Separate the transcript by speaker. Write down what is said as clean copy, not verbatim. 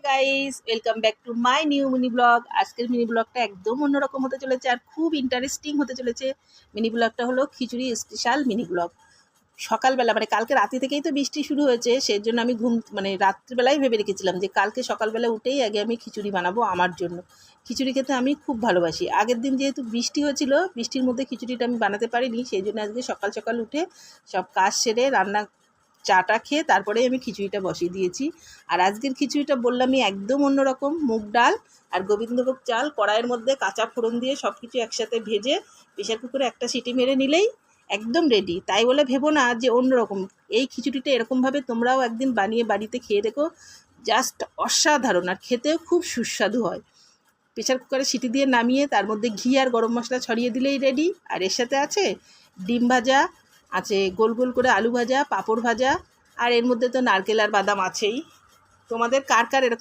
Speaker 1: Guys, welcome back to my new mini blog. আজকের mini ব্লগটা একদম অন্যরকম হতে চলেছে আর খুব ইন্টারেস্টিং হতে চলেছে। মিনি ব্লগটা হলো খিচুড়ি স্পেশাল মিনি ব্লগ। সকালবেলা মানে কালকে রাতে থেকেই তো বৃষ্টি শুরু হয়েছে, সেই জন্য আমি রাত্রিবেলায় ভেবে রেখেছিলাম যে কালকে সকালবেলা উঠেই আগে আমি খিচুড়ি বানাবো আমার জন্য। খিচুড়ি খেতে আমি খুব ভালোবাসি। আগের দিন যেহেতু বৃষ্টি হয়েছিল, বৃষ্টির মধ্যে খিচুড়িটা আমি বানাতে পারিনি, সেই জন্য আজকে সকাল সকাল উঠে সব কাজ সেরে চাটা খেয়ে তারপরে আমি খিচুড়িটা বসিয়ে দিয়েছি। আর আজকের খিচুড়িটা বললামই একদম অন্যরকম। মুগ ডাল আর গোবিন্দভোগ চাল কড়াইয়ের মধ্যে কাঁচা ফোড়ন দিয়ে সব কিছু একসাথে ভেজে প্রেশার কুকারে একটা সিটি মেরে নিলেই একদম রেডি। তাই বলে ভেবো না যে অন্যরকম। এই খিচুড়িটা এরকমভাবে তোমরাও একদিন বানিয়ে বাড়িতে খেয়ে দেখো, জাস্ট অসাধারণ, আর খেতেও খুব সুস্বাদু হয়। প্রেশার কুকারে সিটি দিয়ে নামিয়ে তার মধ্যে ঘি আর গরম মশলা ছড়িয়ে দিলেই রেডি। আর এর সাথে আছে ডিম ভাজা, আছে গোল গোল করে আলু ভাজা, পাঁপড় ভাজা, আর এর মধ্যে তো নারকেল আর বাদাম আছেই। তোমাদের কার কার এরকম